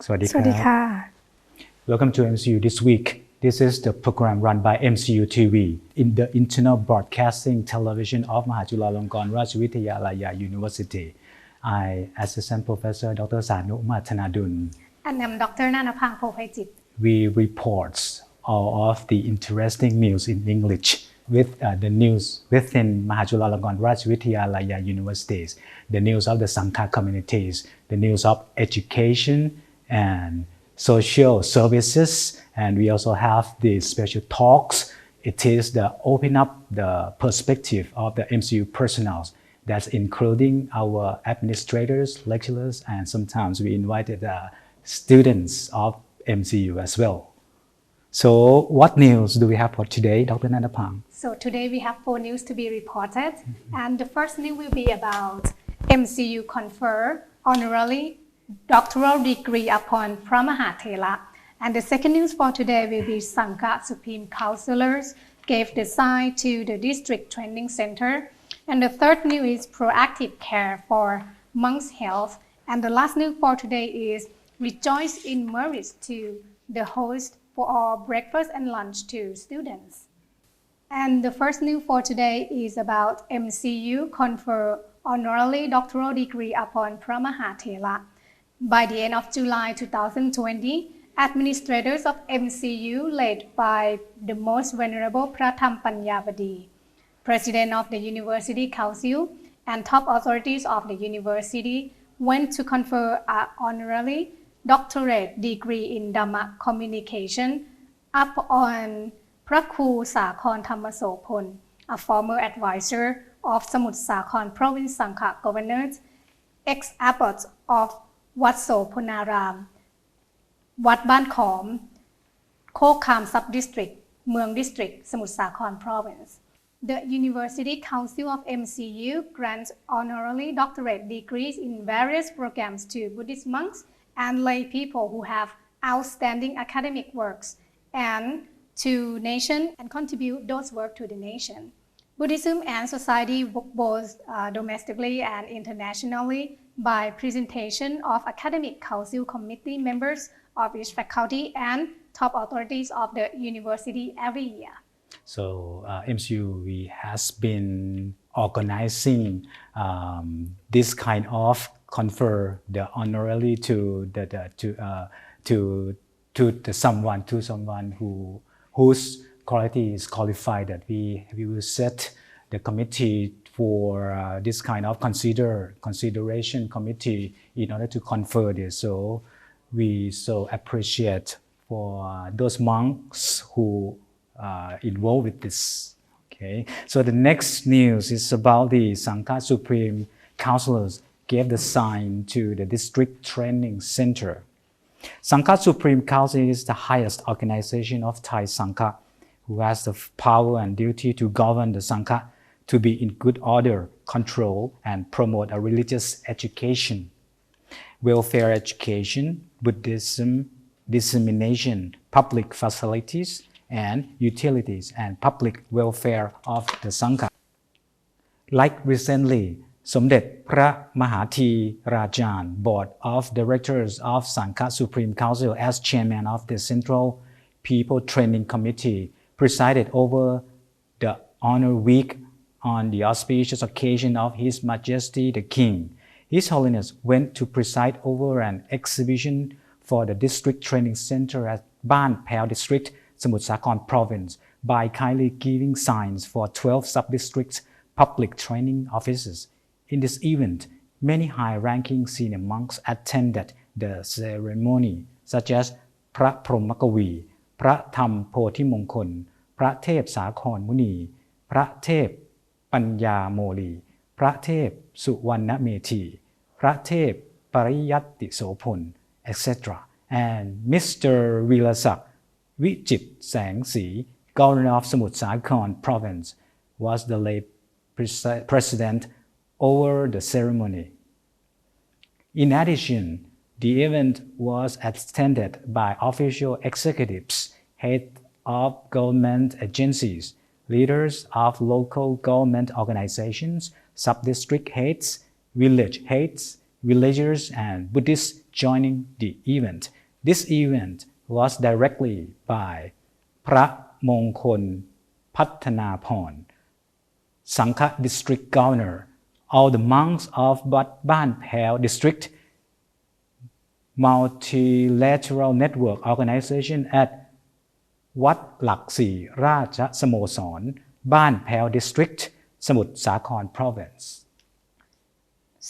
สวัสดีค่ะ Welcome to MCU this week. This is the program run by MCU TV in the internal broadcasting television of Mahachulalongkorn Rajavithyalaya University. I, Assistant Professor Dr. Sanu Mathanadun. And I'm Dr. Nanapang Phophaijit. We report all of the interesting news in English with the news within Mahachulalongkorn Rajavithyalaya Universities, the news of the Sangha communities, the news of education and social services, and we also have the special talks. It is the open up the perspective of the MCU personnel, that's including our administrators, lecturers, and sometimes we invited students of MCU as well. So what news do we have for today, Dr. Nanapang? So today we have 4 news to be reported, and the first news will be about MCU confer honorary doctoral degree upon Phra Mahathera. And the second news for today will be Sangha Supreme Councillors gave the sign to the District Training Center. And the third news is proactive care for monks' health. And the last news for today is rejoice in marriage to the host for all breakfast and lunch to students. And the first news for today is about MCU confer honorary doctoral degree upon Phra Mahathera. By the end of July 2020, administrators of MCU led by the most venerable Pratham Panyavadi, president of the University Council, and top authorities of the university went to confer an honorary doctorate degree in Dhamma communication upon Phra Kru Sakhon Thammasopon, a former advisor of Samut Sakhon Province Sangha Governors, ex-abbot of วัดโสพนารามวัดบ้านขอมโคกคาม Sub-District เมือง District สมุทรสาคร Province. The University Council of MCU grants honorary doctorate degrees in various programs to Buddhist monks and lay people who have outstanding academic works and to nation and contribute those work to the nation. Buddhism and society both domestically and internationally by presentation of academic council committee members of each faculty and top authorities of the university every year. So MCU has been organizing this kind of confer the honorary to someone whose quality is qualified, that we will set the committee for this kind of consideration committee in order to confer this. So we so appreciate for those monks who involved with this. Okay. So the next news is about the Sangha Supreme Councillors gave the sign to the District Training Center. Sangha Supreme Council is the highest organization of Thai Sangha, who has the power and duty to govern the Sangha to be in good order, control, and promote a religious education, welfare education, Buddhism, dissemination, public facilities and utilities, and public welfare of the Sangha. Like recently, สมเด็จพระมหาธีราจารย์ Board of Directors of Sangha Supreme Council as Chairman of the Central People Training Committee presided over the Honor Week on the auspicious occasion of His Majesty the King. His Holiness went to preside over an exhibition for the District Training Center at Ban Pheo District, Samut Sakhon Province, by kindly giving signs for 12 sub-districts public training offices. In this event, many high-ranking senior monks attended the ceremony, such as พระพรหมกวีพระธรรมโพธิมงคลพระเทพสาครมุนีพระเทพปัญญาโมลีพระเทพสุวรรณเมธีพระเทพปริยัตติโสพล etc. And Mr. Vilasak Vijit Sang Si, Governor of Samut Sakhon Province, was the late president over the ceremony. In addition, The event was attended by official executives, heads of government agencies, leaders of local government organizations, sub-district heads, village heads, villagers, and Buddhists joining the event. This event was directly by Phra Mongkol Pattanaporn, Sangha District Governor. All the monks of Ban Pheo District Multilateral Network Organization at วัดหลักสี่ราชสโมสรบ้านแพว District สมุทรสาคร Province.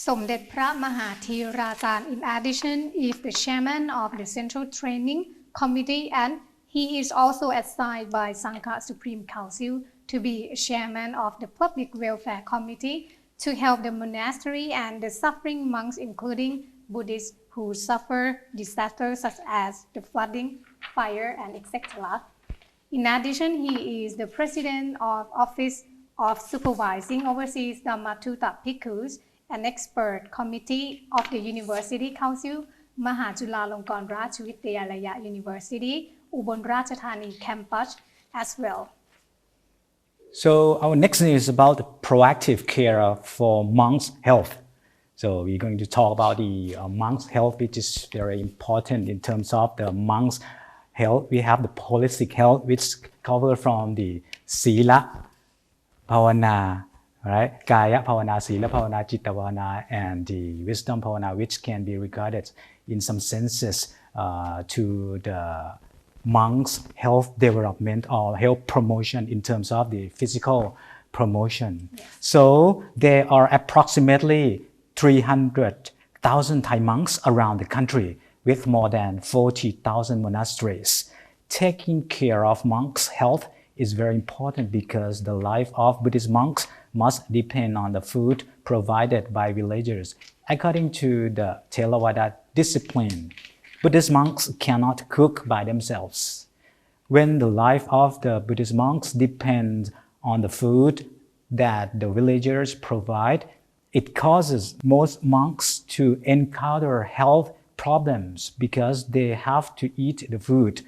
สมเด็จพระมหาธีราจารย์ in addition is the chairman of the Central Training Committee and he is also assigned by Sangha Supreme Council to be chairman of the Public Welfare Committee to help the monastery and the suffering monks including Buddhists who suffer disasters such as the flooding, fire, and etc. In addition, he is the president of Office of Supervising Overseas Dhammatutta Bhikkhus, an expert committee of the University Council, Mahajulalongkorn Rajavidyalaya University, Ubon Ratchathani campus as well. So our next thing is about the proactive care for monks' health. So we're going to talk about the monks' health, which is very important in terms of the monks' health. We have the holistic health, which covers from the Sila Bhavana, right? Kaya Bhavana, Sila Bhavana, Chitta Bhavana, and the Wisdom Bhavana, which can be regarded in some senses to the monks' health development or health promotion in terms of the physical promotion. Yes. So there are approximately 300,000 Thai monks around the country with more than 40,000 monasteries. Taking care of monks' health is very important because the life of Buddhist monks must depend on the food provided by villagers. According to the Theravada discipline, Buddhist monks cannot cook by themselves. When the life of the Buddhist monks depends on the food that the villagers provide, it causes most monks to encounter health problems because they have to eat the food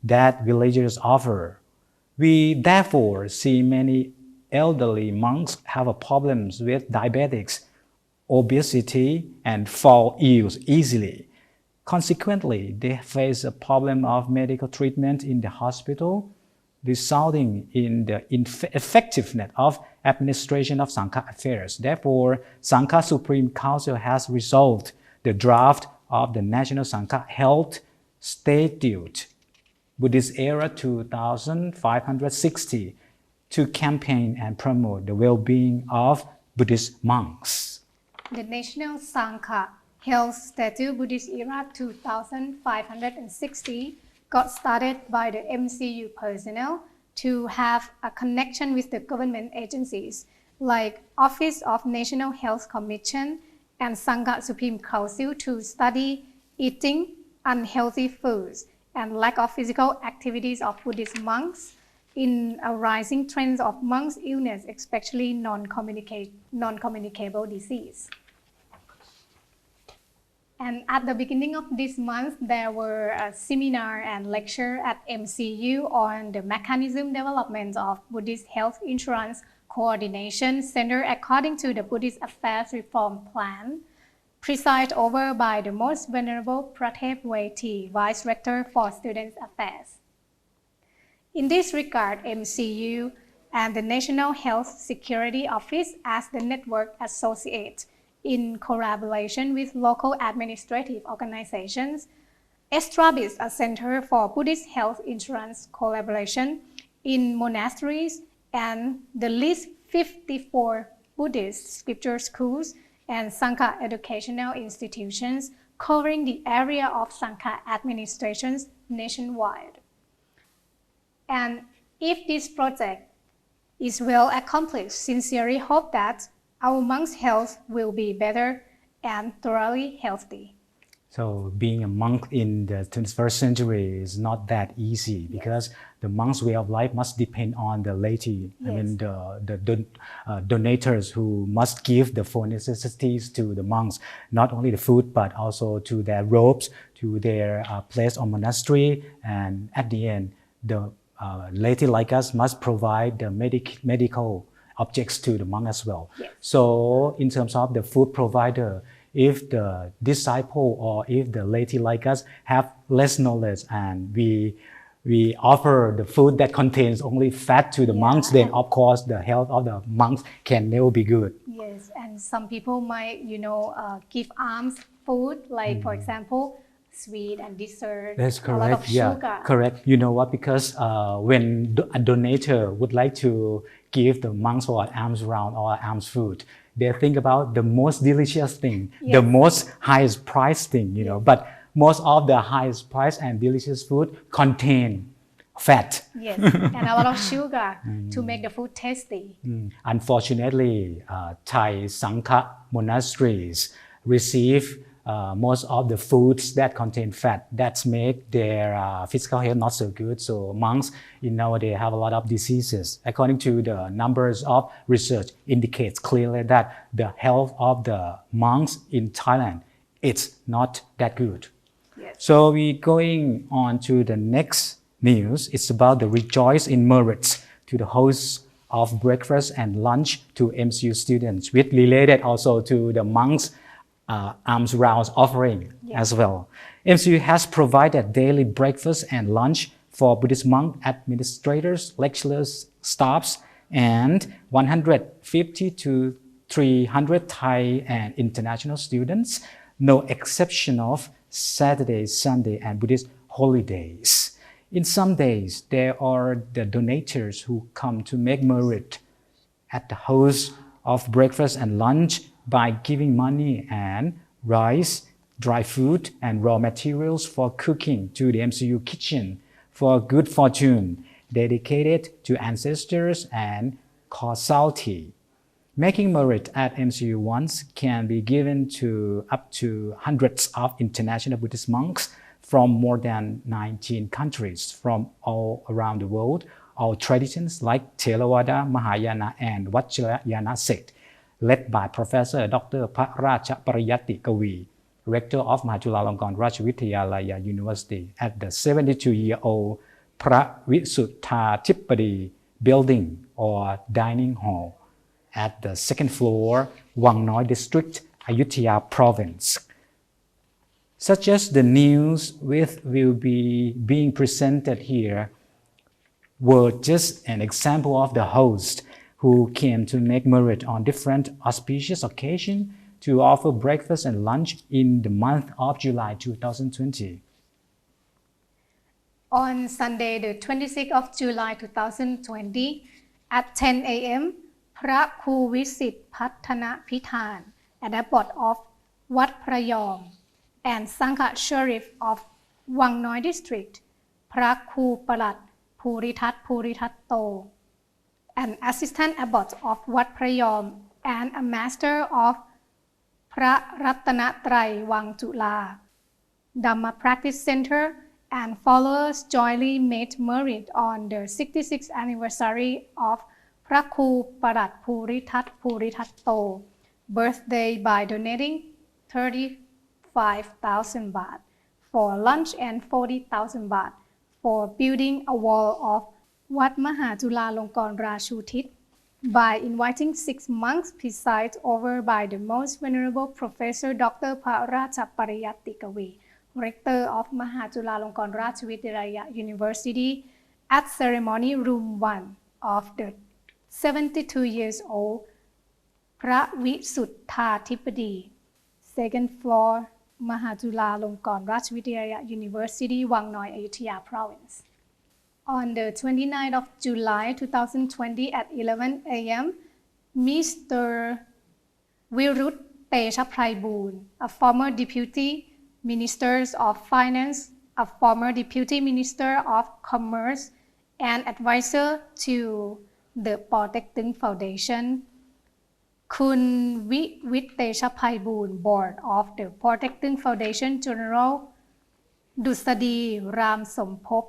that villagers offer. We therefore see many elderly monks have problems with diabetics, obesity, and fall ill easily. Consequently, they face a problem of medical treatment in the hospital, resulting in the ineffectiveness of administration of Sangha affairs. Therefore, Sangha Supreme Council has resolved the draft of the National Sangha Health Statute, Buddhist Era 2560, to campaign and promote the well-being of Buddhist monks. The National Sangha Health Statute Buddhist Era 2560 got started by the MCU personnel to have a connection with the government agencies like Office of National Health Commission and Sangha Supreme Council to study eating unhealthy foods and lack of physical activities of Buddhist monks in a rising trend of monks' illness, especially non-communicable disease. And at the beginning of this month, there were a seminar and lecture at MCU on the mechanism development of Buddhist Health Insurance Coordination Center according to the Buddhist Affairs Reform Plan, presided over by the Most Venerable Pratep Waiti, Vice Rector for Students Affairs. In this regard, MCU and the National Health Security Office as the network associate in collaboration with local administrative organizations, established a Center for Buddhist Health Insurance Collaboration in monasteries and the least 54 Buddhist scripture schools and Sangha educational institutions covering the area of Sangha administrations nationwide. And if this project is well accomplished, sincerely hope that our monks' health will be better and thoroughly healthy. So being a monk in the 21st century is not that easy because the monk's way of life must depend on the laity. I mean, the donators who must give the four necessities to the monks, not only the food, but also to their robes, to their place or monastery. And at the end, the laity like us must provide the medical objects to the monk as well. Yes. So in terms of the food provider, if the disciple or if the laity like us have less knowledge and we offer the food that contains only fat to the monks, then of course the health of the monks can never be good. Yes, and some people might, give alms food, like for example, sweet and dessert. That's correct. A lot of sugar. Correct. You know what? Because when a donator would like to give the monks or alms round or alms food, they think about the most delicious thing, the most highest price thing, But most of the highest price and delicious food contain fat. Yes, and a lot of sugar to make the food tasty. Unfortunately, Thai Sangha monasteries receive most of the foods that contain fat that make their physical health not so good. So monks nowadays have a lot of diseases. According to the numbers of research indicates clearly that the health of the monks in Thailand, it's not that good. Yes. So we're going on to the next news. It's about the rejoice in merits to the hosts of breakfast and lunch to MCU students, which related also to the monks' alms rounds offering as well. MCU has provided daily breakfast and lunch for Buddhist monk administrators, lecturers, staffs, and 150 to 300 Thai and international students, no exception of Saturday, Sunday, and Buddhist holidays. In some days, there are the donators who come to make merit at the host of breakfast and lunch by giving money and rice, dry food, and raw materials for cooking to the MCU kitchen for good fortune, dedicated to ancestors and causality. Making merit at MCU once can be given to up to hundreds of international Buddhist monks from more than 19 countries from all around the world. All traditions like Theravada, Mahayana, and Vajrayana sect, led by Professor Dr. Phra Rector of Mahachulalongkorn Rachavidyalaya University at the 72-year-old Phra Visutthathipadi building or dining hall at the second floor, Wang Noi District, Ayutthaya Province. Such as the news which will be being presented here were just an example of the host who came to make merit on different auspicious occasions to offer breakfast and lunch in the month of July 2020. On Sunday, the 26th of July 2020, at 10 a.m., Phra Khu Visit Patthana Pithan, an abbot of Wat Prayom, and Sangha Sharif of Wang Noi District, Phra Khu Palat Purithatto, an assistant abbot of Wat Prayom, and a master of Phra Ratanatrai Wang Chula Dhamma Practice Center, and followers jointly made merit on the 66th anniversary of Phra Khu Parat Purithatto birthday by donating 35,000 baht for lunch and 40,000 baht for building a wall of Wat Mahachulalongkorn Rachutit by inviting 6 monks presided over by the most venerable Professor Dr. Phra Rector of Mahachulalongkorn Rachavidyalaya University at ceremony room 1 of the 72-year-old Phra Visutthathipadi, second floor, Mahachulalongkorn Rachavidyalaya University, Wang Noi, Ayutthaya Province. On the 29th of July 2020 at 11 a.m., Mr. Virut Techapraiboon, a former Deputy Minister of Finance, a former Deputy Minister of Commerce, and advisor to the Paw Tek Teng Foundation, คุณวิวิทย์เตชะไพบูลย์ Board of the Protecting Foundation General ดุษฎีรามสมภพ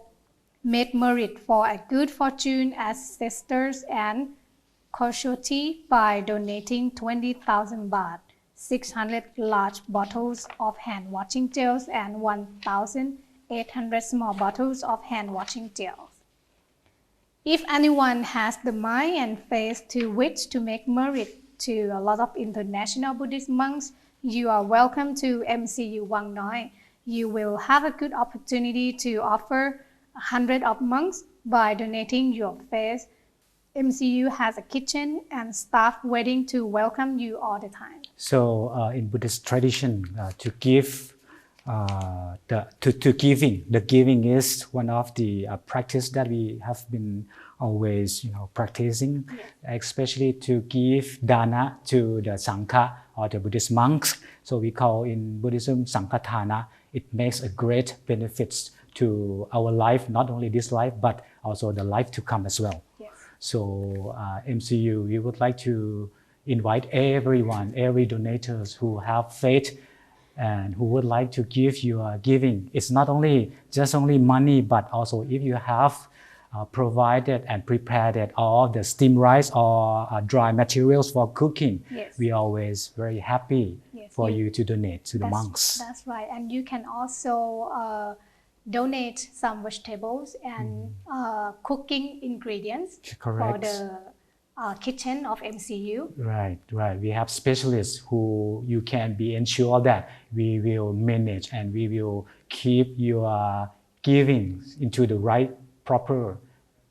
made merit for a good fortune as sisters and casualty by donating 20,000 baht, 600 large bottles of hand washing gels and 1,800 small bottles of hand washing gels. If anyone has the mind and faith to wish to make merit to a lot of international Buddhist monks, you are welcome to MCU Wang Noi. You will have a good opportunity to offer 100 of monks by donating your faith. MCU has a kitchen and staff waiting to welcome you all the time. So in Buddhist tradition, to give the giving is one of the practice that we have been always practicing, especially to give dana to the Sangha or the Buddhist monks. So we call in Buddhism Sanghathana. It makes a great benefits to our life, not only this life, but also the life to come as well. Yes. So MCU, we would like to invite everyone, every donors who have faith and who would like to give your giving. It's not only money, but also if you have provided and prepared all the steamed rice or dry materials for cooking, we are always very happy for you to donate to the monks. That's right. And you can also donate some vegetables and cooking ingredients for the kitchen of MCU. Right. We have specialists who you can be ensured that we will manage and we will keep your giving into the right proper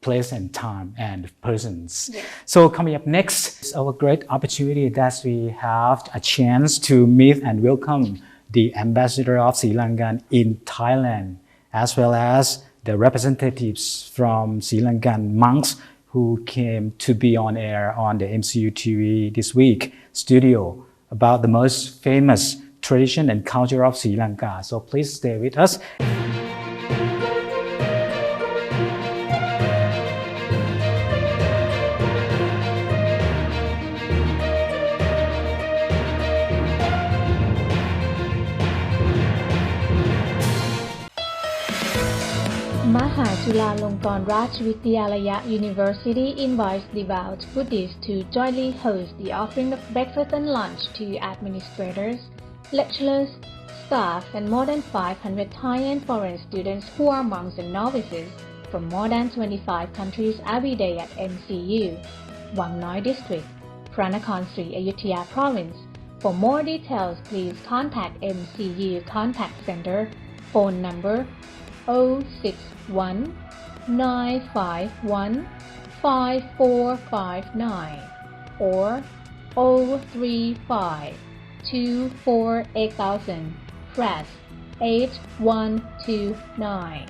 place and time and persons. Yes. So coming up next is our great opportunity that we have a chance to meet and welcome the ambassador of Sri Lanka in Thailand, as well as the representatives from Sri Lankan monks who came to be on air on the MCU TV this week studio about the most famous tradition and culture of Sri Lanka. So please stay with us. Mahachulalongkornrajvidyalaya University invites devout Buddhists to jointly host the offering of breakfast and lunch to administrators, lecturers, staff, and more than 500 Thai and foreign students who are monks and novices from more than 25 countries every day at MCU, Wang Noi District, Phra Sri Ayutthaya Province. For more details, please contact MCU Contact Center, phone number 061 951 5459 or 035 24 8000, press 8129.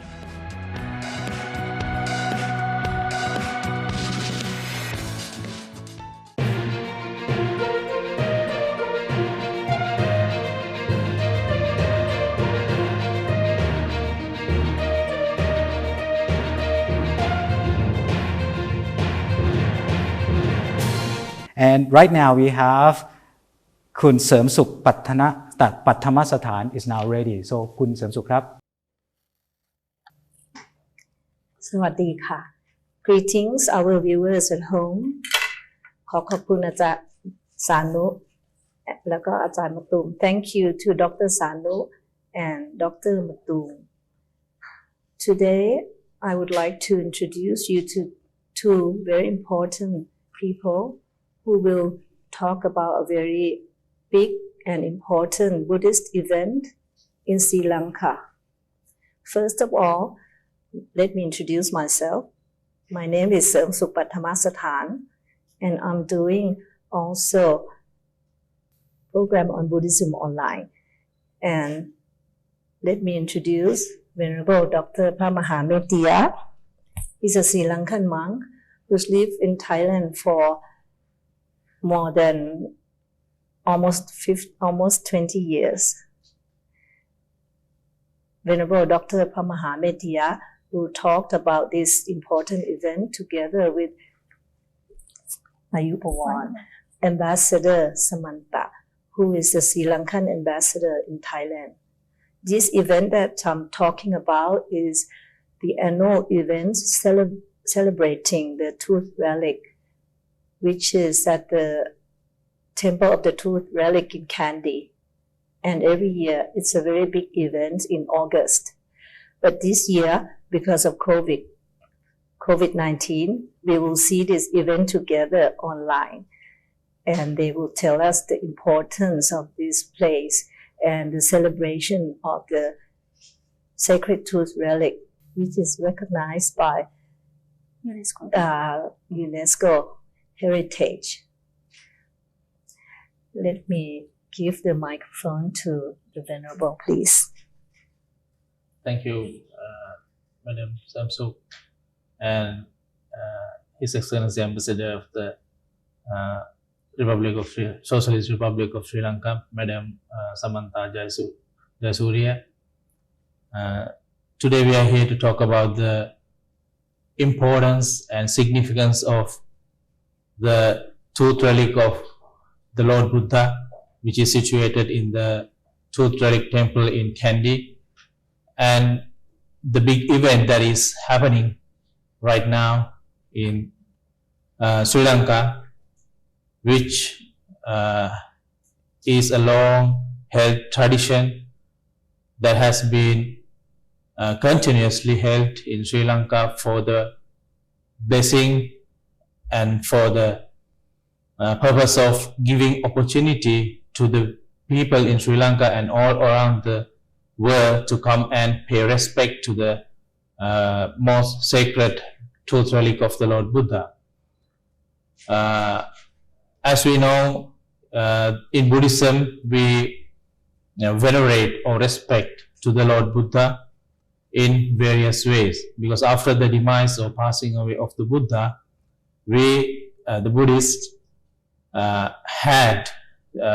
And right now we have คุณเสริมสุขปัทมสถาน is now ready. So คุณเสริมสุขครับ สวัสดีค่ะ Greetings our viewers at home ขอบคุณอาจารย์สานุแล้วก็อาจารย์มะตูม Thank you to Dr. Sanu and Dr. Matum. Today I would like to introduce you to two very important people who will talk about a very big and important Buddhist event in Sri Lanka. First of all, let me introduce myself. My name is Seum Suk Patthamasathan, and I'm doing also program on Buddhism online. And let me introduce Venerable Dr. Phra Mahathera. He's a Sri Lankan monk who's lived in Thailand for more than almost 20 years. Venerable Dr. Phra Mahathera, who talked about this important event together with Ayupawan, Ambassador Samantha, who is the Sri Lankan ambassador in Thailand. This event that I'm talking about is the annual event celebrating the Tooth Relic, which is at the Temple of the Tooth Relic in Kandy. And every year, it's a very big event in August. But this year, because of COVID-19, we will see this event together online. And they will tell us the importance of this place and the celebration of the Sacred Tooth Relic, which is recognized by UNESCO Heritage. Let me give the microphone to the Venerable, please. Thank you, Madam Samsuk, and His Excellency Ambassador of the Socialist Republic of Sri Lanka, Madam Samantha Jayasuriya. Today we are here to talk about the importance and significance of the Tooth Relic of the Lord Buddha, which is situated in the Tooth Relic Temple in Kandy, and the big event that is happening right now in Sri Lanka, which is a long-held tradition that has been continuously held in Sri Lanka for the blessing and for the purpose of giving opportunity to the people in Sri Lanka and all around the world to come and pay respect to the most sacred tooth relic of the Lord Buddha. As we know, in Buddhism, we venerate or respect to the Lord Buddha in various ways, because after the demise or passing away of the Buddha, we, the Buddhists, had,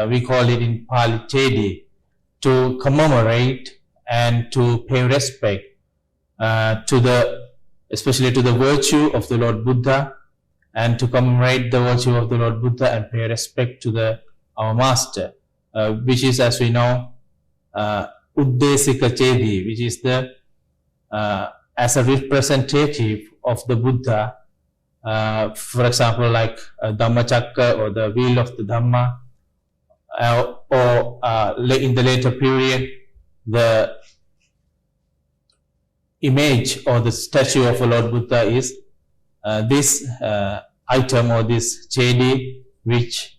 we call it in Pali Chedi, to commemorate and to pay respect to the, especially to the virtue of the Lord Buddha, and to commemorate the virtue of the Lord Buddha and pay respect to our Master, which is, as we know, Uddesika Chedi, which is the as a representative of the Buddha. For example, like Dhammachakka or the wheel of the Dhamma, or in the later period, the image or the statue of the Lord Buddha is this item or this chedi, which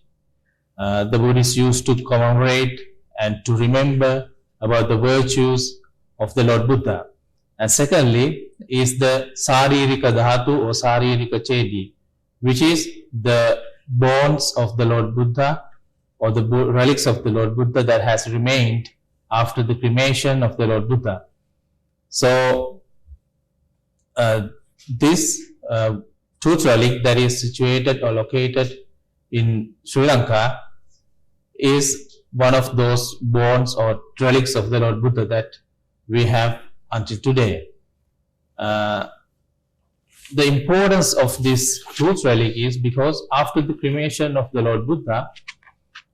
the Buddhists used to commemorate and to remember about the virtues of the Lord Buddha. And secondly is the Saririka Dhatu or Saririka Chedi, which is the bones of the Lord Buddha or the relics of the Lord Buddha that has remained after the cremation of the Lord Buddha. So this tooth relic that is situated or located in Sri Lanka is one of those bones or relics of the Lord Buddha that we have until today. The importance of this tooth relic is because after the cremation of the Lord Buddha,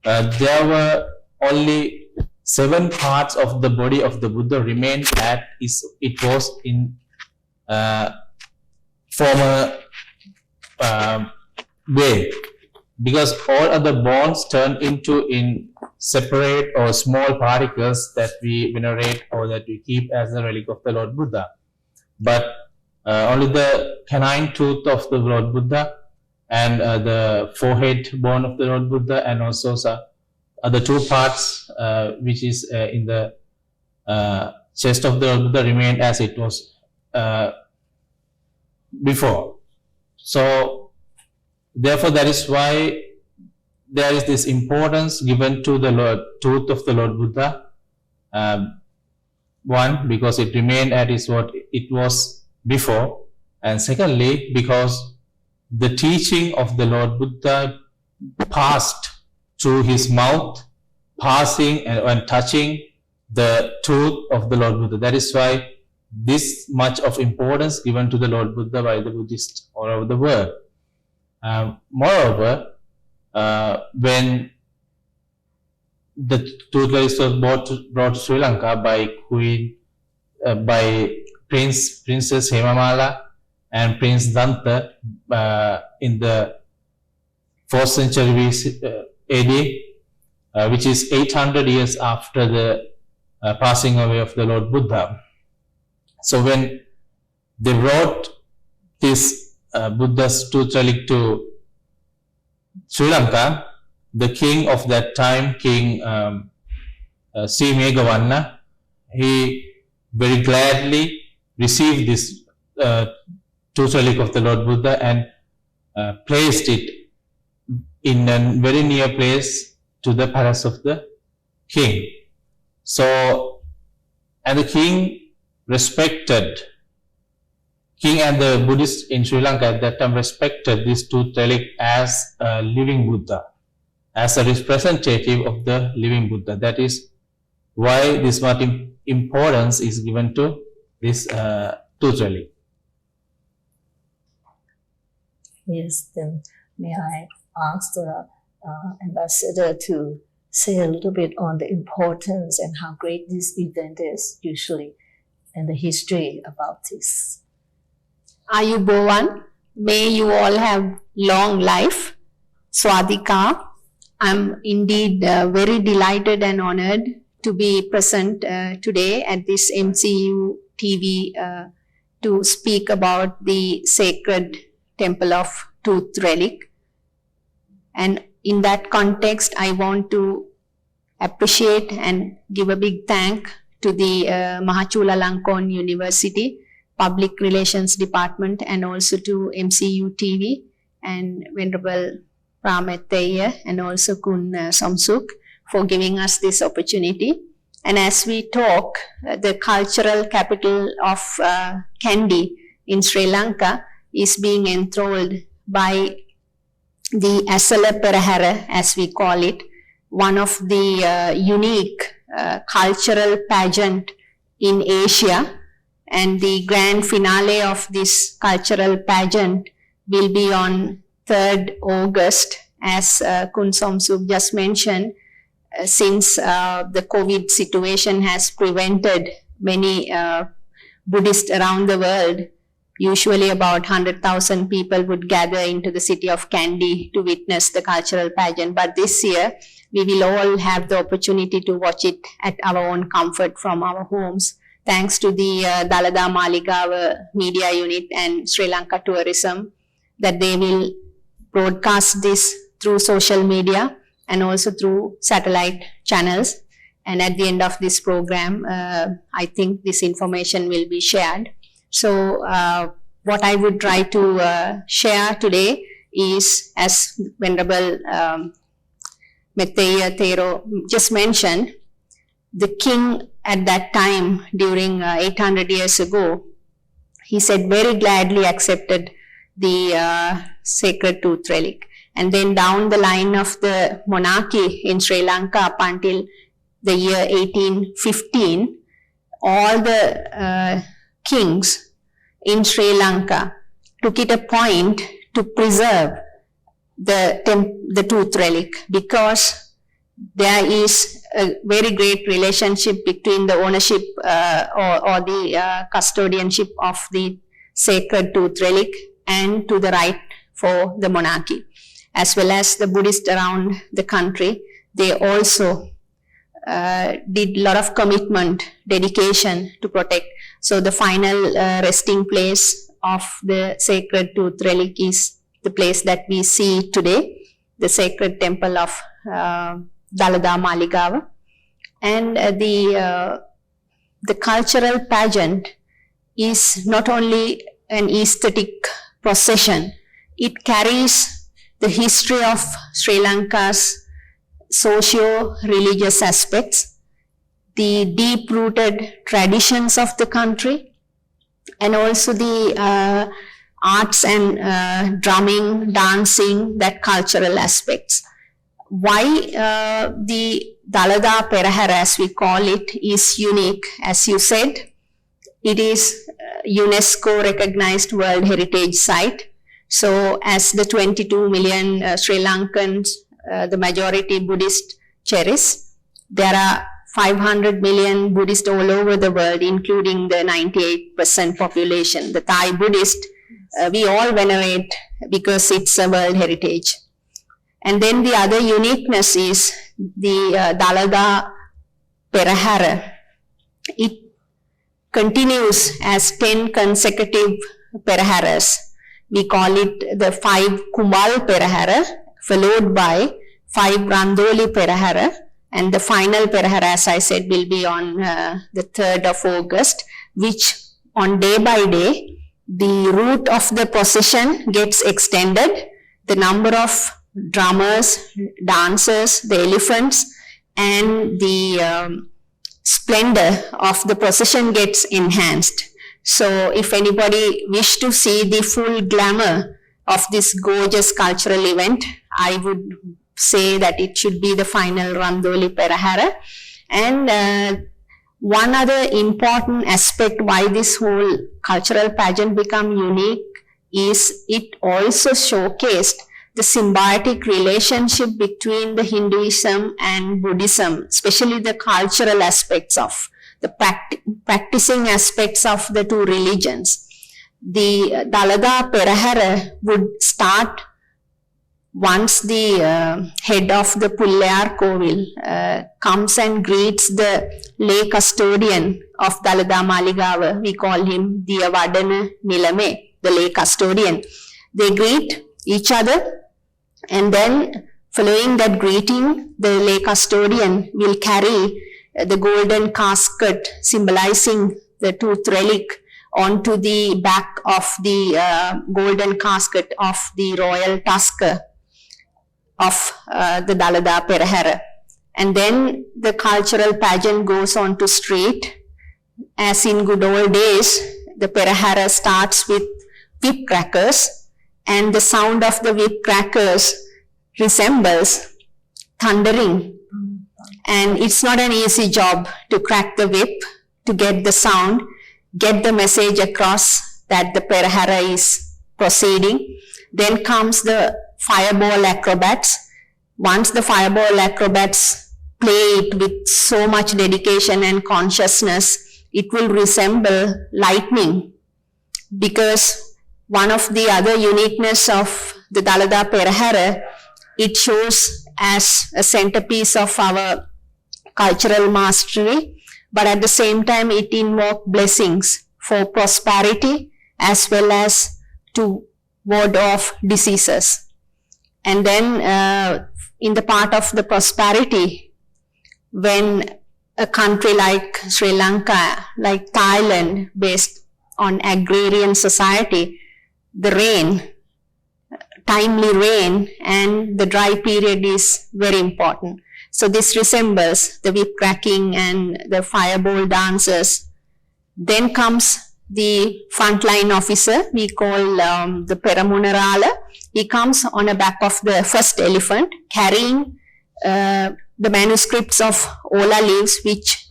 there were only 7 parts of the body of the Buddha remained as it was in former way, because all other bones turned into in separate or small particles that we venerate or that we keep as a relic of the Lord Buddha. But only the canine tooth of the Lord Buddha and the forehead bone of the Lord Buddha, and also other 2 parts which is in the chest of the Lord Buddha remained as it was before. So therefore, that is why there is this importance given to the tooth of the Lord Buddha. One, because it remained as what it was before, and secondly, because the teaching of the Lord Buddha passed through his mouth, passing and touching the tooth of the Lord Buddha. That is why this much of importance given to the Lord Buddha by the Buddhists all over the world. Moreover, when the tooth relics was brought to Sri Lanka by Princess Hemamala and Prince Danta in the 4th century AD, which is 800 years after the passing away of the Lord Buddha. So when they brought this Buddha's tooth relic to Sri Lanka, the king of that time, King Sri Megawanna, he very gladly received this tooth relic of the Lord Buddha and placed it in a very near place to the palace of the king. So, and the king and the Buddhists in Sri Lanka at that time respected this tooth relic as a living Buddha, as a representative of the living Buddha. That is why this much importance is given to this tooth relic. Yes, then may I ask the ambassador to say a little bit on the importance and how great this event is usually and the history about this. Ayubowan, may you all have long life. Swadika, I'm indeed very delighted and honored to be present today at this MCU TV to speak about the sacred temple of tooth relic. And in that context, I want to appreciate and give a big thank to the Mahachulalangkorn University Public Relations Department and also to MCU TV and Venerable Phra and also Kun Somsuk for giving us this opportunity. And as we talk, the cultural capital of Kandy in Sri Lanka is being enthralled by the Asala Perahara, as we call it, one of the unique cultural pageant in Asia. And the grand finale of this cultural pageant will be on 3rd August, as Kun Somsuk just mentioned, since the COVID situation has prevented many Buddhists around the world. Usually about 100,000 people would gather into the city of Kandy to witness the cultural pageant. But this year, we will all have the opportunity to watch it at our own comfort from our homes, thanks to the Dalada Maligawa Media Unit and Sri Lanka Tourism, that they will broadcast this through social media and also through satellite channels. And at the end of this program, I think this information will be shared. So what I would try to share today is, as Venerable Mahathera Thero just mentioned, the king at that time, during 800 years ago, he said very gladly accepted the sacred tooth relic. And then down the line of the monarchy in Sri Lanka up until the year 1815, all the kings in Sri Lanka took it a point to preserve the tooth relic, because there is a very great relationship between the ownership or the custodianship of the sacred tooth relic and to the right for the monarchy. As well as the Buddhists around the country, they also did a lot of commitment, dedication to protect. So the final resting place of the sacred tooth relic is the place that we see today, the sacred temple of Dalada Maligawa. And the cultural pageant is not only an aesthetic procession, it carries the history of Sri Lanka's socio-religious aspects, the deep-rooted traditions of the country, and also the arts and drumming, dancing, that cultural aspects. Why the Dalada Perahara, as we call it, is unique, as you said, it is UNESCO recognized World Heritage Site. So as the 22 million Sri Lankans, the majority Buddhist cherish, there are 500 million Buddhists all over the world, including the 98% population. The Thai Buddhist, we all venerate because it's a world heritage. And then the other uniqueness is the Dalada Perahara. It continues as 10 consecutive Peraharas. We call it the 5 Kumbal Perahara, followed by 5 Randoli Perahara. And the final Perahara, as I said, will be on the 3rd of August, which on day by day, the route of the procession gets extended. The number of drummers, dancers, the elephants, and the splendor of the procession gets enhanced. So if anybody wish to see the full glamour of this gorgeous cultural event, I would say that it should be the final Randoli Perahara. And one other important aspect why this whole cultural pageant become unique is it also showcased the symbiotic relationship between the Hinduism and Buddhism, especially the cultural aspects of the practicing aspects of the two religions. The Dalada Perahara would start once the head of the Pullayar Kovil comes and greets the lay custodian of Dalada Maligawa. We call him Diya Vadana Nilame, the lay custodian. They greet each other, and then following that greeting, the lay custodian will carry the golden casket symbolizing the tooth relic onto the back of the golden casket of the royal tusker of the Dalada Perahara. And then the cultural pageant goes on to street. As in good old days, the Perahara starts with whip crackers, and the sound of the whip crackers resembles thundering. And it's not an easy job to crack the whip, to get the sound, get the message across that the Perahara is proceeding. Then comes the fireball acrobats. Once the fireball acrobats play it with so much dedication and consciousness, it will resemble lightning, because one of the other uniqueness of the Dalada Perahara, it shows as a centerpiece of our cultural mastery, but at the same time it invokes blessings for prosperity as well as to ward off diseases. And then in the part of the prosperity, when a country like Sri Lanka, like Thailand, based on agrarian society, the rain, timely rain and the dry period is very important. So this resembles the whip cracking and the fireball dances. Then comes the frontline officer, we call the Peramunarala. He comes on the back of the first elephant, carrying the manuscripts of Ola leaves, which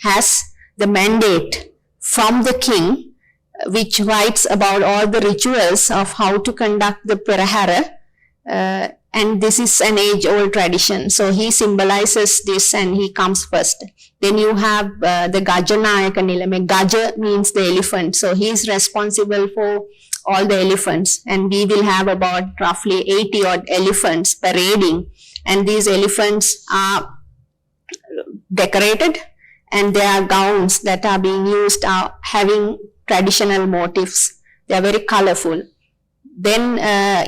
has the mandate from the king, which writes about all the rituals of how to conduct the Perahara. And this is an age-old tradition. So he symbolizes this and he comes first. Then you have the Gajanayaka Nilame. Gaja means the elephant. So he is responsible for all the elephants. And we will have about roughly 80 odd elephants parading. And these elephants are decorated, and their gowns that are being used are having traditional motifs. They are very colorful. Then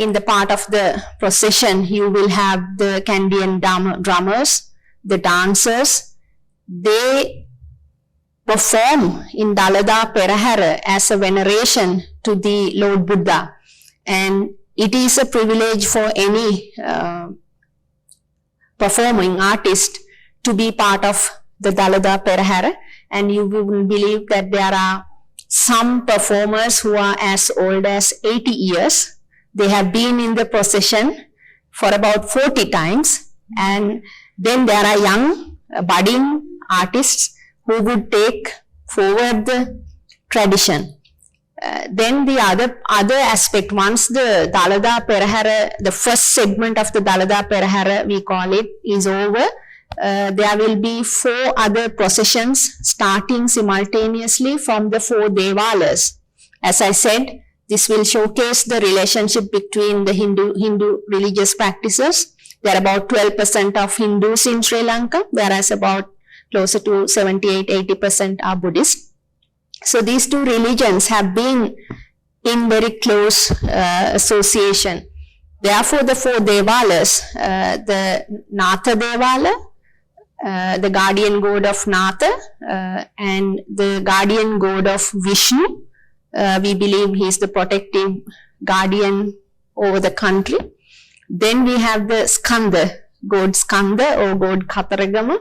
in the part of the procession, you will have the Kandyan drummers, the dancers. They perform in Dalada Perahara as a veneration to the Lord Buddha. And it is a privilege for any performing artist to be part of the Dalada Perahara. And you will believe that there are some performers who are as old as 80 years. They have been in the procession for about 40 times. And then there are young budding artists who would take forward the tradition. Then the other aspect, once the Dalada Perahara, the first segment of the Dalada Perahara, we call it, is over, there will be 4 other processions starting simultaneously from the 4 Devalas. As I said, this will showcase the relationship between the Hindu religious practices. There are about 12% of Hindus in Sri Lanka, whereas about closer to 78-80% are Buddhist. So these 2 religions have been in very close association. Therefore, the 4 Devalas, the Natha Devala, the guardian god of Natha, and the guardian god of Vishnu. We believe he is the protective guardian over the country. Then we have the Skanda, god Skanda or god Kataragama.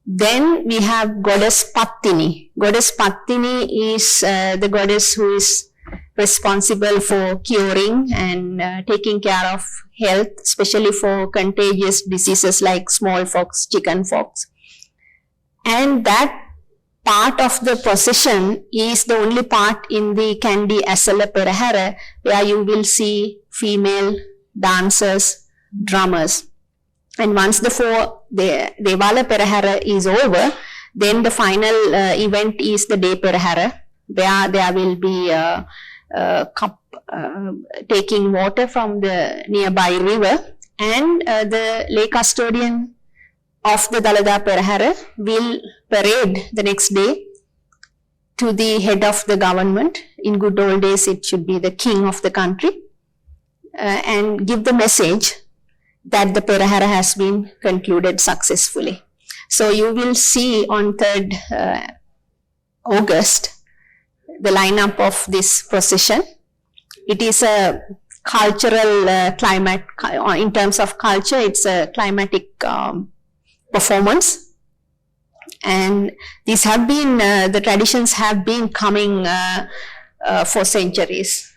Then we have goddess Pattini. Goddess Pattini is the goddess who is responsible for curing and taking care of health, especially for contagious diseases like smallpox, chickenpox. And that part of the procession is the only part in the Kandi Asala Perahara where you will see female dancers, drummers. And once the 4 Devala Perahara is over, then the final event is the Day Perahara, where there will be a cup taking water from the nearby river, and the lay custodian of the Dalada Perahara will parade the next day to the head of the government. In good old days, it should be the king of the country, and give the message that the Perahara has been concluded successfully. So you will see on 3rd August the lineup of this procession. It is a cultural climate, in terms of culture, it's a climatic performance. And these have been, the traditions have been coming for centuries.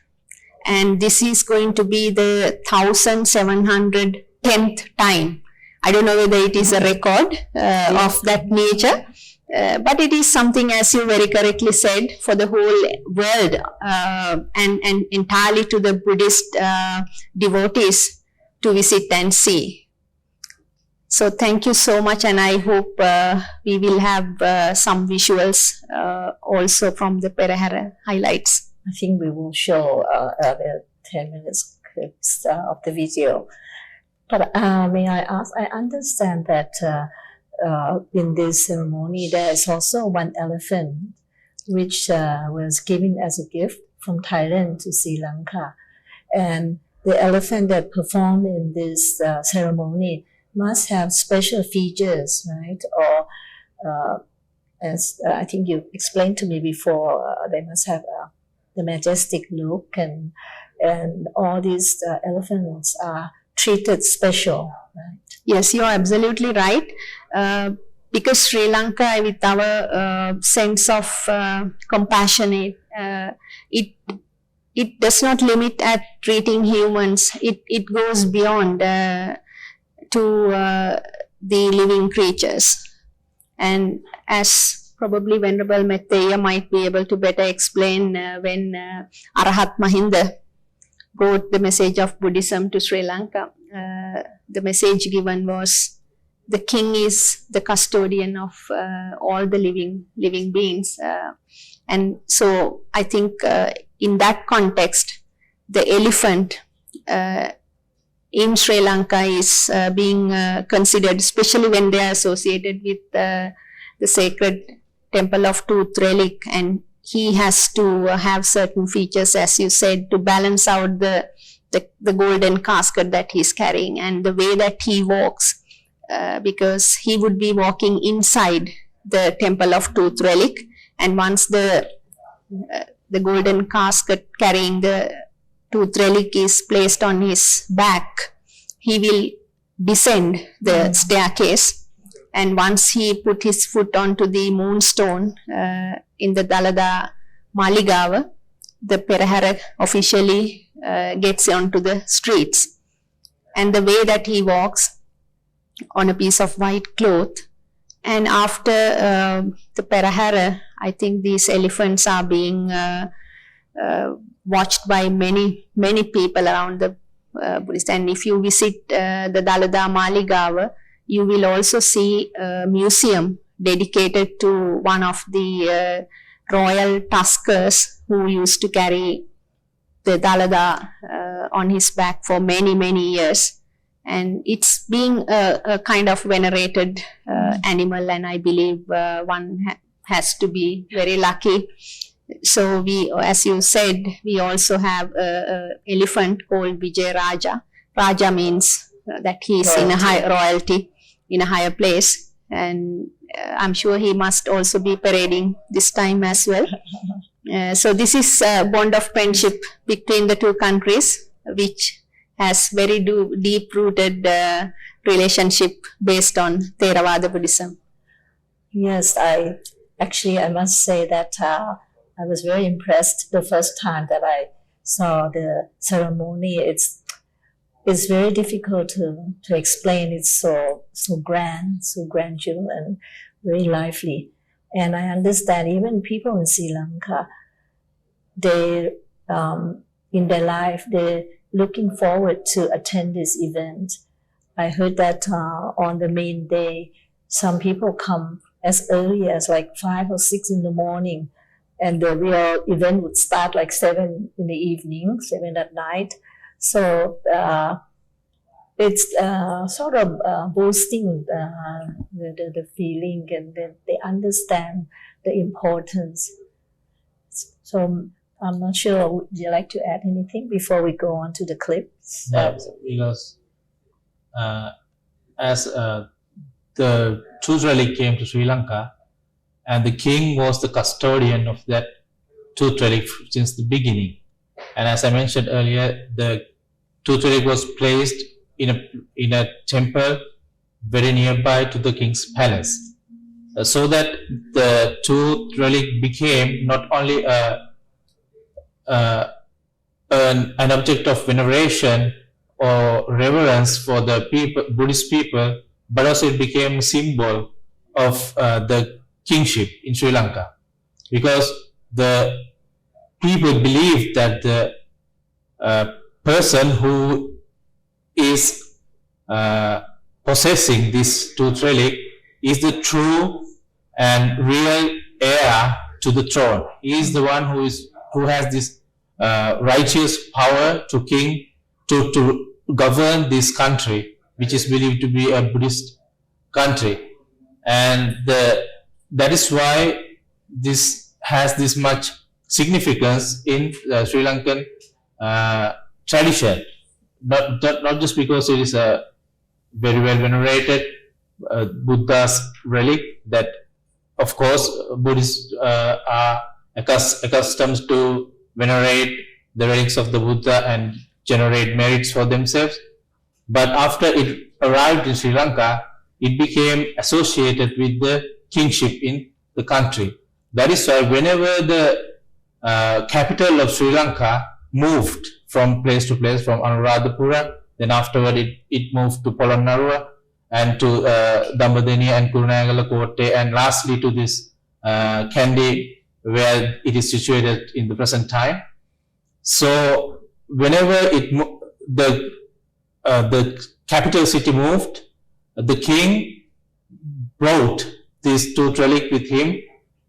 And this is going to be the 1710th time. I don't know whether it is a record of that nature, but it is something, as you very correctly said, for the whole world and entirely to the Buddhist devotees to visit and see. So thank you so much, and I hope we will have some visuals also from the Perahara highlights. I think we will show the 10 minutes clips of the video. But may I ask, I understand that in this ceremony there is also one elephant which was given as a gift from Thailand to Sri Lanka. And the elephant that performed in this ceremony must have special features, right? Or as I think you explained to me before, they must have the majestic look, and all these elephants are treated special, right? Yes, you are absolutely right. Because Sri Lanka, with our sense of compassionate, it does not limit at treating humans. It goes beyond to the living creatures. And as probably Venerable Mahathera might be able to better explain, when Arahat Mahinda brought the message of Buddhism to Sri Lanka, the message given was the king is the custodian of all the living beings. And so I think in that context, the elephant in Sri Lanka is being considered, especially when they are associated with the sacred temple of Tooth Relic, and he has to have certain features, as you said, to balance out the golden casket that he's carrying, and the way that he walks, because he would be walking inside the temple of Tooth Relic, and once the golden casket carrying the Tooth Relic is placed on his back, he will descend the staircase. And once he put his foot onto the moonstone in the Dalada Maligava, the Perahara officially gets onto the streets. And the way that he walks on a piece of white cloth, and after the Perahara, I think these elephants are being watched by many people around the Buddhist. And if you visit the Dalada Maligawa, you will also see a museum dedicated to one of the royal tuskers who used to carry the Dalada on his back for many years. And it's being a kind of venerated animal, and I believe one has to be very lucky. So we, as you said, we also have an elephant called Vijay Raja. Raja means that he is in a high royalty, in a higher place, and I'm sure he must also be parading this time as well. So this is a bond of friendship between the two countries, which has very deep-rooted relationship based on Theravada Buddhism. Yes, I must say that I was very impressed the first time that I saw the ceremony. It's very difficult to explain. It's so grand, so grandeur, and very lively. And I understand even people in Sri Lanka, they in their life, they're looking forward to attend this event. I heard that on the main day, some people come as early as like 5 or 6 in the morning, and the real event would start like 7 in the evening, 7 at night. So it's sort of boosting the feeling, and then they understand the importance. So I'm not sure, would you like to add anything before we go on to the clips? Yeah, because as the tooth relic came to Sri Lanka, and the king was the custodian of that tooth relic since the beginning. And as I mentioned earlier, the tooth relic was placed in a temple very nearby to the king's palace, so that the tooth relic became not only an object of veneration or reverence for the people, Buddhist people, but also it became a symbol of the kingship in Sri Lanka, because the people believe that the person who is possessing this tooth relic is the true and real heir to the throne. He is the one who has this righteous power to govern this country, which is believed to be a Buddhist country. And that is why this has this much significance in Sri Lankan tradition. Not just because it is a very well venerated Buddha's relic, that of course Buddhists are accustomed to venerate the relics of the Buddha and generate merits for themselves. But after it arrived in Sri Lanka, it became associated with the kingship in the country. That is why whenever the capital of Sri Lanka moved from place to place, from Anuradhapura, then afterward it moved to Polonnaruwa, and to Dambadeniya and Kurunegala Kotte, and lastly to this Kandy, where it is situated in the present time. So whenever the capital city moved, the king brought this tooth relic with him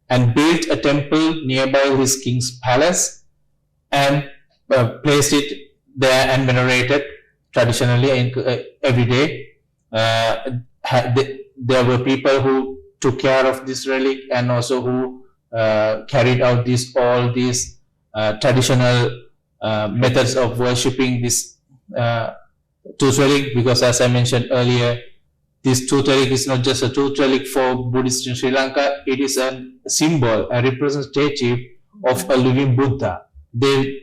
and built a temple nearby his king's palace and placed it there and venerated traditionally every day. There were people who took care of this relic and also who carried out all these traditional methods of worshipping this tooth relic, because as I mentioned earlier, this tooth relic is not just a tooth relic for Buddhists in Sri Lanka, it is a symbol, a representative of a living Buddha. They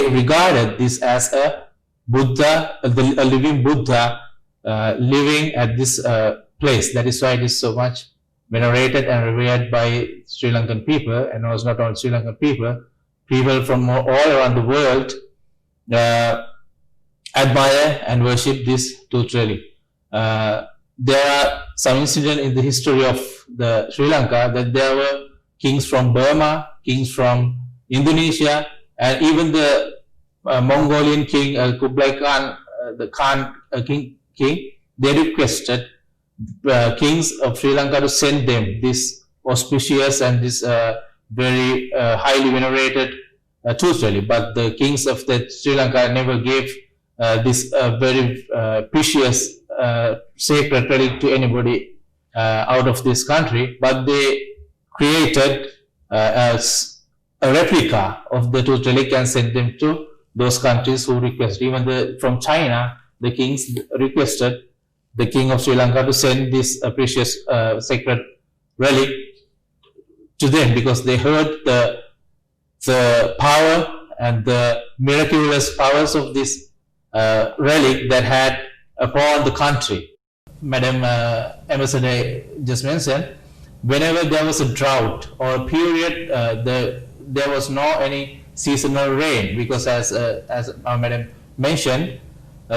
regarded this as a Buddha, a living Buddha living at this place. That is why it is so much venerated and revered by Sri Lankan people, and also not only Sri Lankan people, people from all around the world admire and worship this tooth relic. There are some incidents in the history of the Sri Lanka that there were kings from Burma, kings from Indonesia, and even the Mongolian king Kublai Khan, king, they requested kings of Sri Lanka to send them this auspicious and this very highly venerated tooth relic. But the kings of Sri Lanka never gave this very precious sacred relic to anybody out of this country, but they created a replica of the tooth relic and sent them to those countries who requested. Even from China, the kings requested the king of Sri Lanka to send this precious sacred relic to them, because they heard the power and the miraculous powers of this relic that had upon the country. Madam Ambassador just mentioned, whenever there was a drought or a period, there was no any seasonal rain, because as our Madam mentioned,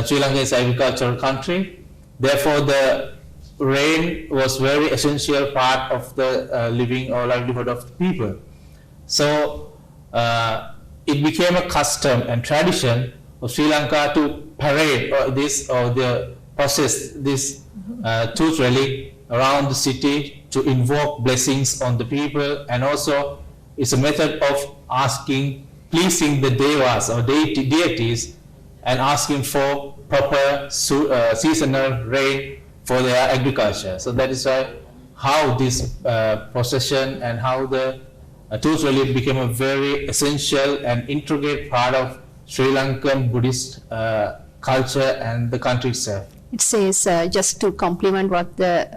Sri Lanka is an agricultural country. Therefore, the rain was very essential part of the living or livelihood of the people. So it became a custom and tradition of Sri Lanka to parade process this tooth relic around the city to invoke blessings on the people, and also it's a method of pleasing the devas or deities, and asking for proper seasonal rain for their agriculture. So that is why how this procession and how the tooth relic became a very essential and intricate part of Sri Lankan Buddhist culture and the country itself. It says, just to complement what the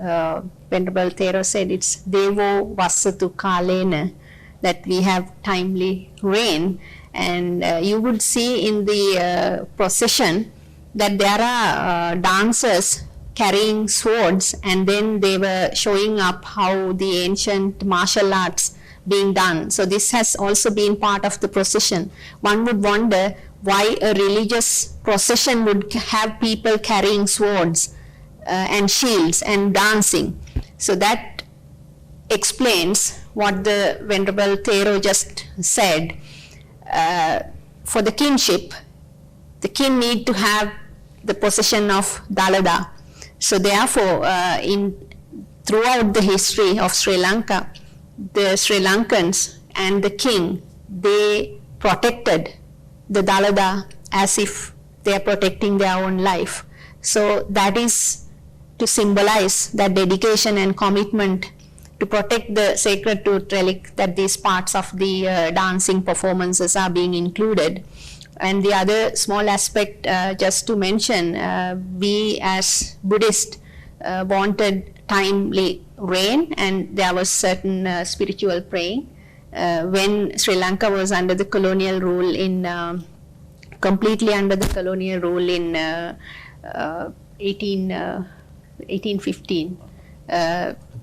Venerable Thero said, it's Devo Vasatu Kalena, that we have timely rain. And you would see in the procession that there are dancers carrying swords, and then they were showing up how the ancient martial arts being done. So this has also been part of the procession. One would wonder why a religious procession would have people carrying swords and shields and dancing. So that explains what the Venerable Thero just said. For the kingship, the king need to have the possession of Dalada. So therefore, throughout the history of Sri Lanka, the Sri Lankans and the king, they protected the Dalada as if they are protecting their own life. So that is to symbolize that dedication and commitment to protect the sacred tooth relic, that these parts of the dancing performances are being included. And the other small aspect, just to mention, we as Buddhists wanted timely rain, and there was certain spiritual praying. When Sri Lanka was under the colonial rule completely under the colonial rule in 1815,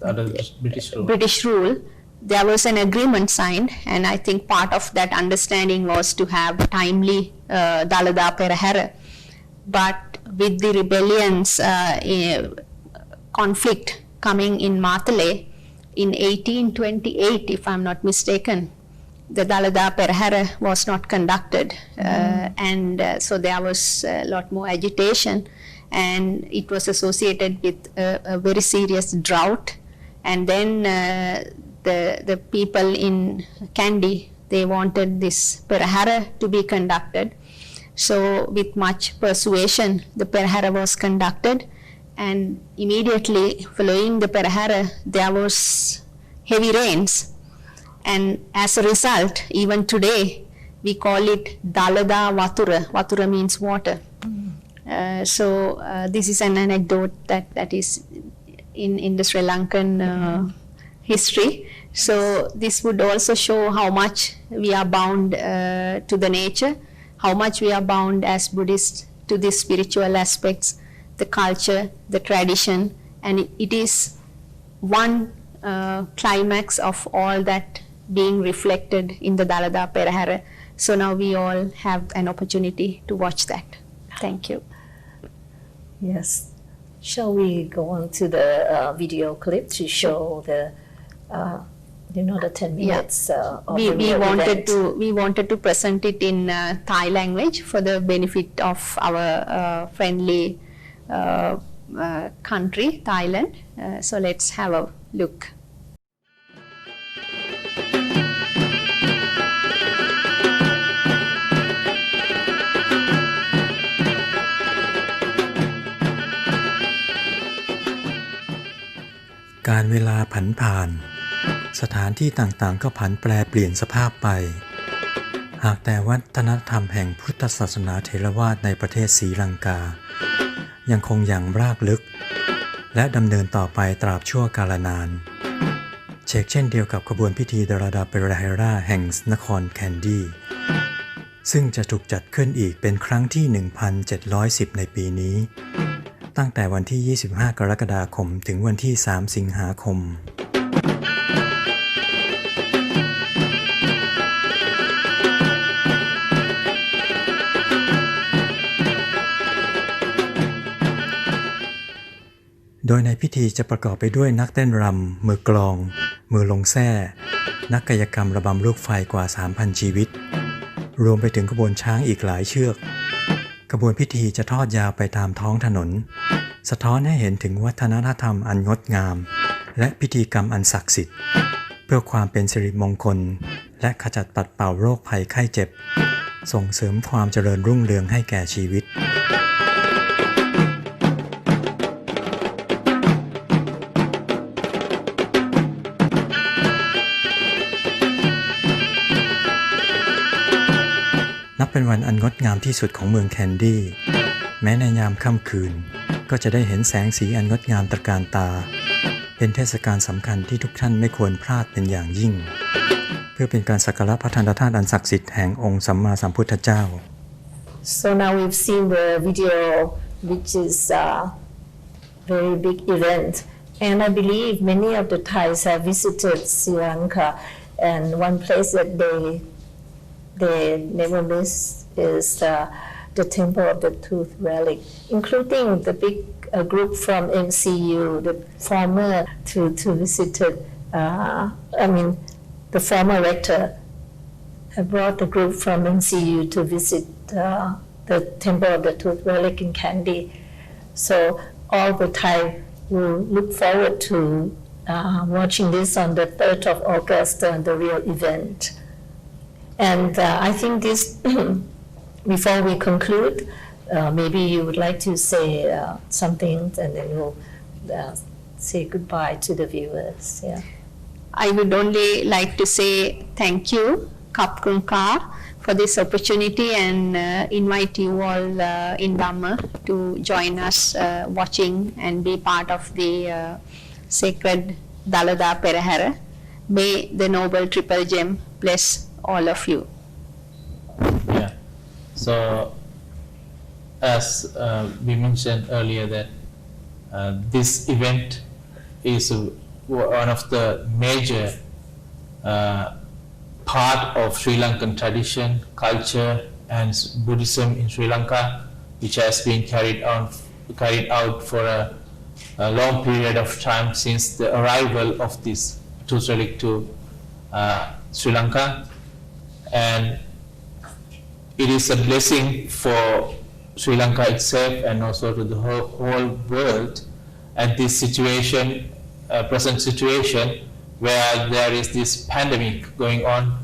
Under British rule, there was an agreement signed, and I think part of that understanding was to have timely Dalada Perahara. But with the rebellions, conflict coming in Mahathera in 1828, if I'm not mistaken, the Dalada Perahara was not conducted, and so there was a lot more agitation, and it was associated with a very serious drought. And then the people in Kandy, they wanted this Perahara to be conducted. So with much persuasion, the Perahara was conducted, and immediately following the Perahara, there was heavy rains. And as a result, even today, we call it Dalada Vatura. Vatura means water. So this is an anecdote that is in the Sri Lankan history. So this would also show how much we are bound to the nature, how much we are bound as Buddhists to these spiritual aspects, the culture, the tradition, and it is one climax of all that being reflected in the Dalada Perahara. So now we all have an opportunity to watch that. Thank you. Yes. Shall we go on to the video clip to show the the 10 minutes of we the wanted event. we wanted to present it in Thai language for the benefit of our friendly country, Thailand. So let's have a look.การเวลาผันผ่านสถานที่ต่างๆก็ผันแปรเปลี่ยนสภาพไปหากแต่วัฒนธรรมแห่งพุทธศาสนาเถรวาทในประเทศศรีลังกายังคงอย่างรากลึกและดำเนินต่อไปตราบชั่วกาลนานเช่นเดียวกับขบวนพิธีดาราดาเปราเฮราแห่งนครแคนดี้ซึ่งจะถูกจัดขึ้นอีกเป็นครั้งที่ 1710 ในปีนี้ตั้งแต่วันที่ 25 กรกฎาคมถึงวันที่ 3 สิงหาคมโดยในพิธีจะประกอบไปด้วยนักเต้นรำมือกลองมือลงแส้นักกายกรรมระบำลูกไฟกว่า 3,000 ชีวิตรวมไปถึงขบวนช้างอีกหลายเชือกขบวนพิธีจะทอดยาวไปตามท้องถนนสะท้อนให้เห็นถึงวัฒนธรรมอันงดงามและพิธีกรรมอันศักดิ์สิทธิ์เพื่อความเป็นสิริมงคลและขจัดปัดเป่าโรคภัยไข้เจ็บส่งเสริมความเจริญรุ่งเรืองให้แก่ชีวิตนับเป็นวันอันงดงามที่สุดของเมืองแคนดี้แม้ในยามค่ำคืนก็จะได้เห็นแสงสีอันงดงามตระการตาเป็นเทศกาลสำคัญที่ทุกท่านไม่ควรพลาดเป็นอย่างยิ่งเพื่อเป็นการสักการะพระธนธาตุอันศักดิ์สิทธิ์แห่งองค์สัมมาสัมพุทธเจ้า So now we've seen the video, which is a very big event, and I believe many of the Thais have visited Sri Lanka, and one place that they never miss is the Temple of the Tooth Relic, including the big group from MCU, the former to visited. The former rector brought the group from MCU to visit the Temple of the Tooth Relic in Kandy. So all the Thai will look forward to watching this on the 3rd of August, the real event. And I think this, before we conclude, maybe you would like to say something, and then we'll say goodbye to the viewers. Yeah. I would only like to say thank you, Khap Krung Ka, for this opportunity and invite you all in Dhamma to join us watching and be part of the sacred Dalada Perahara. May the noble triple gem bless all of you. Yeah. So, as we mentioned earlier, that this event is one of the major part of Sri Lankan tradition, culture, and Buddhism in Sri Lanka, which has been carried out for a long period of time since the arrival of this tooth relic to Sri Lanka. And it is a blessing for Sri Lanka itself and also to the whole world at this situation, present situation, where there is this pandemic going on,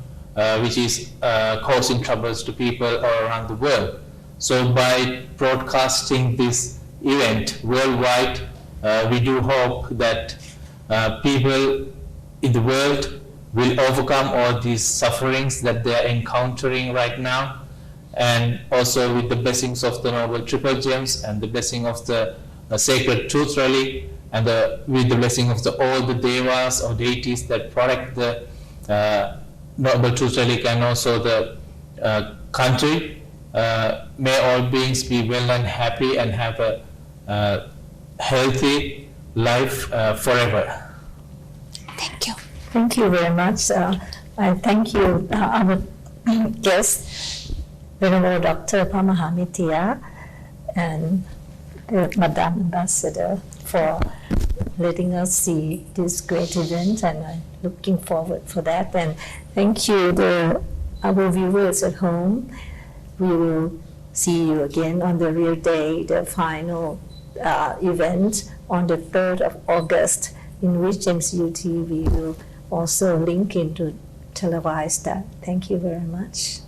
which is causing troubles to people all around the world. So by broadcasting this event worldwide, we do hope that people in the world will overcome all these sufferings that they are encountering right now, and also with the blessings of the noble triple gems and the blessing of the sacred tooth relic, and with the blessing of all the devas or deities that protect the noble tooth relic and also the country, may all beings be well and happy and have a healthy life forever. Thank you. Thank you very much. I thank you, our guest, Venerable Dr. Mahathera, and the Madam Ambassador for letting us see this great event, and I'm looking forward for that. And thank you, our viewers at home. We will see you again on the real day, the final event on the 3rd of August, in which MCU TV will also link in to televise that. Thank you very much.